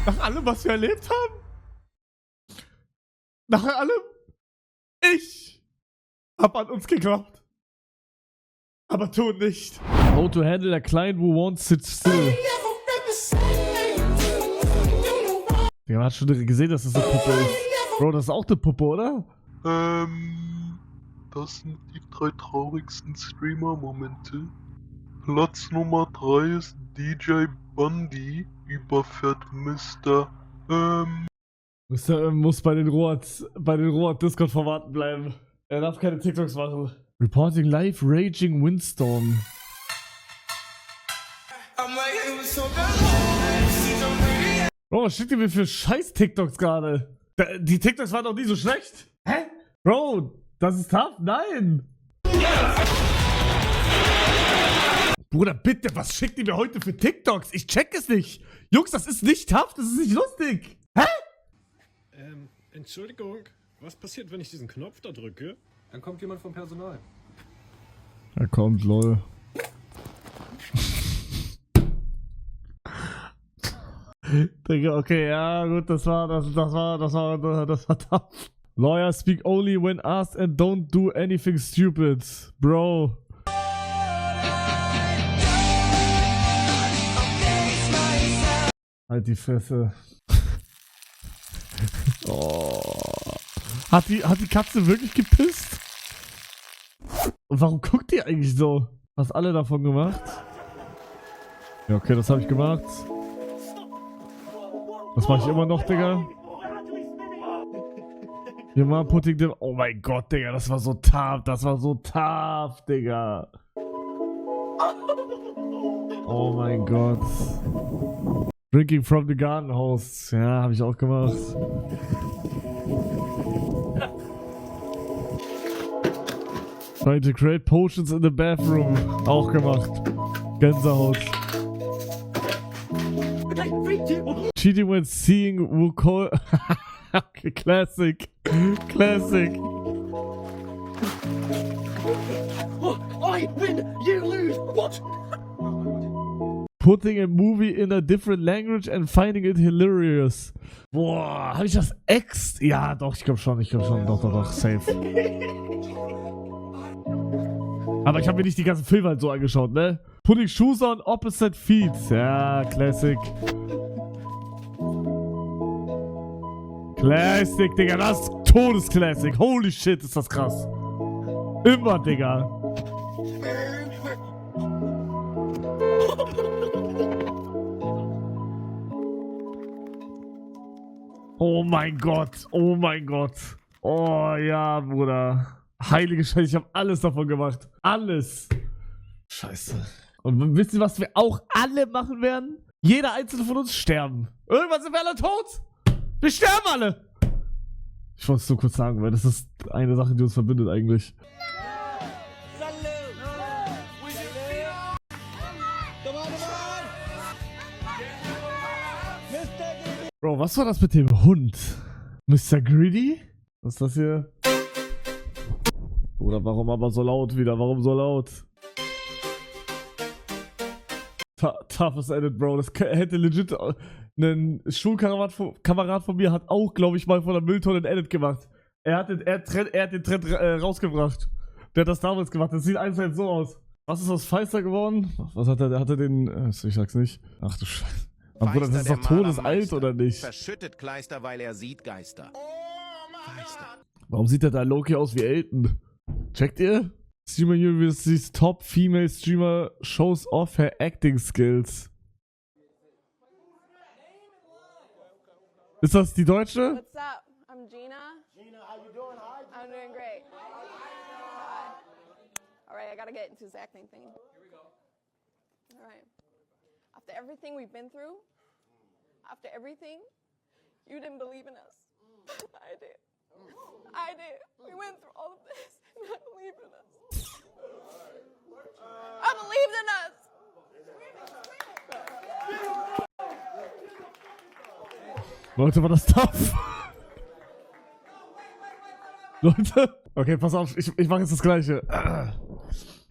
Nach allem, was wir erlebt haben? Nach allem? Ich hab an uns geglaubt. Aber tu nicht. How to handle a client who won't sit still. Ja, man hat schon gesehen, dass das eine Puppe ist. Bro, das ist auch eine Puppe, oder? Das sind die 3 traurigsten Streamer-Momente. Platz Nummer 3 ist DJ Bundy überfährt Mr. Mr. muss bei den Rohat Discord-Formaten bleiben. Er darf keine TikToks machen. Reporting live raging windstorm. Bro, was schickt ihr mir für scheiß TikToks gerade? Die TikToks waren doch nie so schlecht. Hä? Bro, das ist tough? Nein. Bruder, bitte, was schickt ihr mir heute für TikToks? Ich check es nicht. Jungs, das ist nicht tough, das ist nicht lustig. Hä? Entschuldigung, was passiert, wenn ich diesen Knopf da drücke? Dann kommt jemand vom Personal. Er kommt, lol. Digga, okay, ja, gut, das war tough. Lawyers speak only when asked and don't do anything stupid. Bro. Halt die Fresse. Oh. Hat die Katze wirklich gepisst? Und warum guckt die eigentlich so? Hast alle davon gemacht? Ja, okay, das habe ich gemacht. Das mache ich immer noch, Digga. Hier mal putting them. Oh mein Gott, Digga, das war so tough. Das war so tough, Digga. Oh mein Gott. Drinking from the garden hose. Ja, habe ich auch gemacht. Trying to create potions in the bathroom. Auch gemacht. Gänsehaut. Cheating when seeing Wukong. Okay, classic. Classic. I win, you lose. What? Putting a movie in a different language and finding it hilarious. Boah, habe ich das Ja, doch, ich glaube schon. Doch, safe. Aber ich habe mir nicht die ganzen Filme halt so angeschaut, ne? Putting shoes on opposite feet. Ja, Classic. Classic, Digga, das ist Todesclassic. Holy shit, ist das krass. Immer, Digga. Oh mein Gott, oh mein Gott. Oh ja, Bruder. Heilige Scheiße, ich habe alles davon gemacht. Alles. Scheiße. Und wisst ihr, was wir auch alle machen werden? Jeder einzelne von uns sterben. Irgendwann sind wir alle tot. Wir sterben alle. Ich wollte es so kurz sagen, weil das ist eine Sache, die uns verbindet eigentlich. Bro, was war das mit dem Hund? Mr. Greedy? Was ist das hier? Oder warum aber so laut wieder? Warum so laut? Toughest Edit, Bro. Das hätte legit... Ein Schulkamerad von mir hat auch, glaube ich, mal von der Mülltonne ein Edit gemacht. Er hat den Trend rausgebracht. Der hat das damals gemacht. Das sieht eins so aus. Was ist aus Feister geworden? Was hat er? Hat er den... Ich sag's nicht. Ach du Scheiße. Aber Bruder, das ist doch todesalt, oder nicht? Verschüttet Kleister, weil er sieht Geister. Warum sieht der da Loki aus wie Elton? Checkt ihr? Streamer University's top female streamer shows off her acting skills. Ist das die Deutsche? What's up? I'm Gina. Gina, how you doing? Hi. I'm doing great. Hi. All right, I gotta get into this acting thing. Here we go. All right. After everything we've been through, after everything, you didn't believe in us. I did. I did. We went through all of this, and I believed in us. I believed in us. Leute, war das tough? Leute? Okay, pass auf, ich mache jetzt das Gleiche.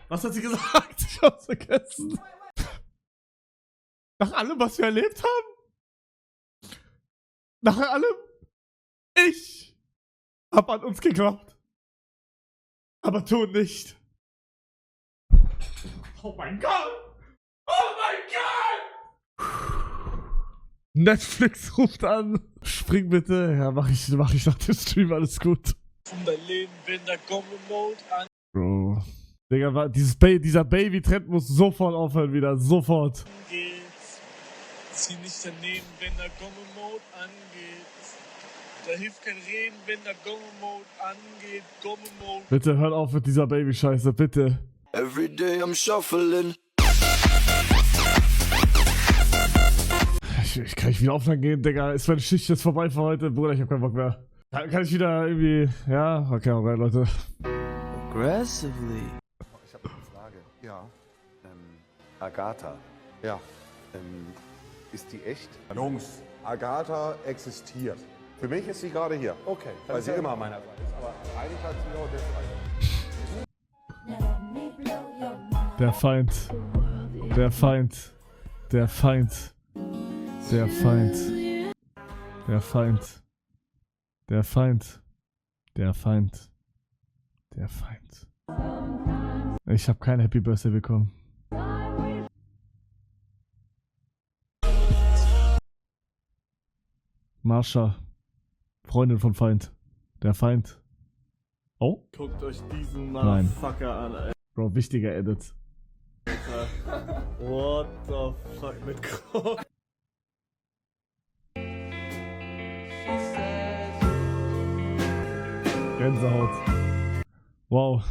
Was hat sie gesagt? Ich hab's vergessen. Nach allem, was wir erlebt haben? Nach allem, ich hab an uns geglaubt. Aber tu nicht. Oh mein Gott! Oh mein Gott! Netflix ruft an. Spring bitte. Ja, mach ich nach dem Stream, alles gut. Von Berlin, wenn der Gomme-Mode an. Bro. Digga, dieser Baby-Trend muss sofort aufhören wieder. Sofort. Angeht. Zieh nicht daneben, wenn der Gomme-Mode angeht. Da hilft kein Reden, wenn der Gomme-Mode angeht. Gomme-Mode. Bitte hört auf mit dieser Baby-Scheiße, bitte. Every day I'm shuffling. Ich kann nicht wieder offline gehen, Digga. Ist meine Schicht jetzt vorbei für heute? Bruder, ich hab keinen Bock mehr. Kann ich wieder irgendwie... Ja? Okay, alright, Leute. Aggressively. Ich habe eine Frage. Ja. Agatha. Ja. Ist die echt? Jungs, Agatha existiert. Für mich ist sie gerade hier. Okay. Weil sie immer an meiner Seite ist. Aber eigentlich hat sie auch der Seite. Der Feind. Der Feind. Der Feind. Der Feind. Der Feind. Der Feind. Der Feind. Der Feind. Ich habe kein Happy Birthday bekommen. Marsha. Freundin von Feind. Der Feind. Oh? Guckt euch diesen Nein. Motherfucker an, ey. Bro, wichtiger Edit. What the fuck mit Kro. Gänsehaut. Wow.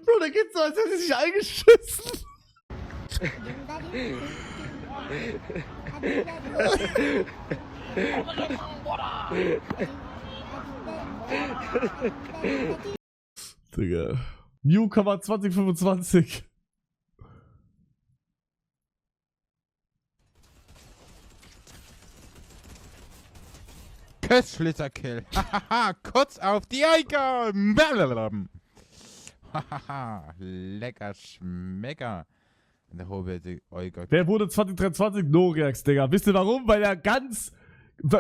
Bro, da geht's so, als hätte sich eingeschissen. Digga. Newcomer 2025. Köstlicher-Kill. Hahaha, kurz auf die Eiker. Hahaha, lecker Schmecker. Der hohe Eiker. Der wurde 2023 No-Reacts, Digga. Wisst ihr warum? Weil er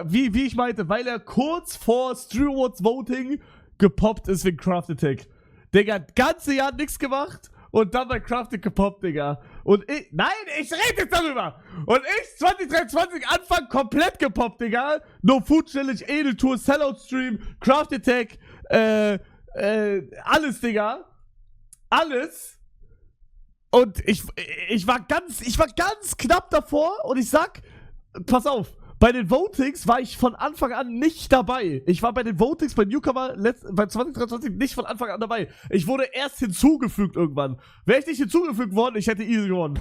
wie ich meinte, weil er kurz vor Stream Awards Voting gepoppt ist wegen Craft Attack. Digga, ganze Jahr nichts gemacht und dann bei Craft Attack gepoppt, Digga. Und ich, nein, ich rede jetzt darüber. Und ich 2023 Anfang komplett gepoppt, Digga. No Food Challenge, Edeltour, Sellout Stream, Craft Attack, alles, Digga. Alles. Und ich war ganz knapp davor und ich sag, pass auf, bei den Votings war ich von Anfang an nicht dabei. Ich war bei den Votings bei Newcomer bei 2023 nicht von Anfang an dabei. Ich wurde erst hinzugefügt irgendwann. Wäre ich nicht hinzugefügt worden, ich hätte easy gewonnen.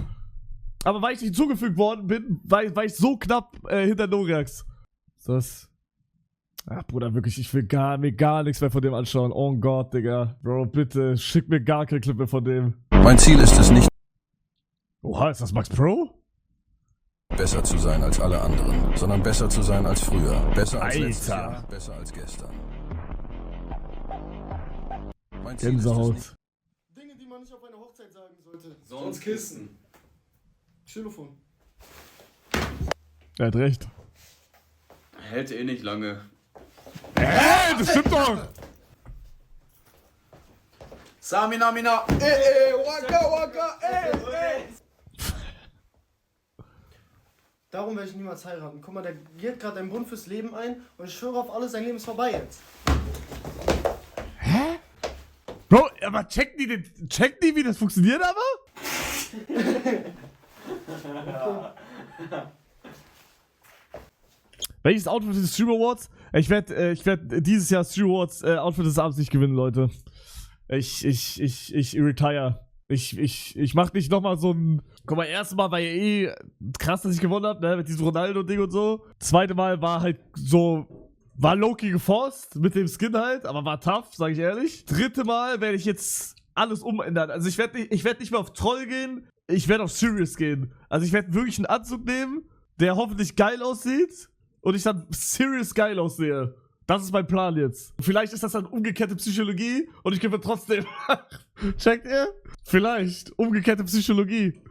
Aber weil ich nicht hinzugefügt worden bin, war ich so knapp hinter Noreax. Das. Ach, Bruder, wirklich, ich will mir gar nichts mehr von dem anschauen. Oh Gott, Digga. Bro, bitte, schick mir gar kein Clip mehr von dem. Mein Ziel ist es nicht, Oha, ist das Max Pro? besser zu sein als alle anderen, sondern besser zu sein als früher. Besser als letztes Alter. Jahr, besser als gestern. Mein Gänsehaut. Dinge, die man nicht auf einer Hochzeit sagen sollte. Sonst kissen. Xylophon. Er hat recht. Hält eh nicht lange. Das stimmt doch! Samina, mina. Waka, waka, Darum werde ich niemals heiraten. Guck mal, der geht gerade einen Bund fürs Leben ein und ich schwöre auf alles, sein Leben ist vorbei jetzt. Hä? Bro, aber checken die, wie das funktioniert aber? Welches Outfit für die Stream Awards? Ich werd dieses Jahr Stream Awards Outfit des Abends nicht gewinnen, Leute. Ich retire. Ich mach nicht nochmal so ein... Guck mal, erstes Mal war ja eh krass, dass ich gewonnen hab, ne, mit diesem Ronaldo-Ding und so. Zweite Mal war halt so... War Loki geforst, mit dem Skin halt, aber war tough, sag ich ehrlich. Dritte Mal werde ich jetzt alles umändern. Also ich werd nicht mehr auf Troll gehen, ich werde auf Serious gehen. Also ich werde wirklich einen Anzug nehmen, der hoffentlich geil aussieht und ich dann serious geil aussehe. Das ist mein Plan jetzt. Vielleicht ist das dann umgekehrte Psychologie und ich gebe trotzdem. Checkt ihr? Vielleicht. Umgekehrte Psychologie.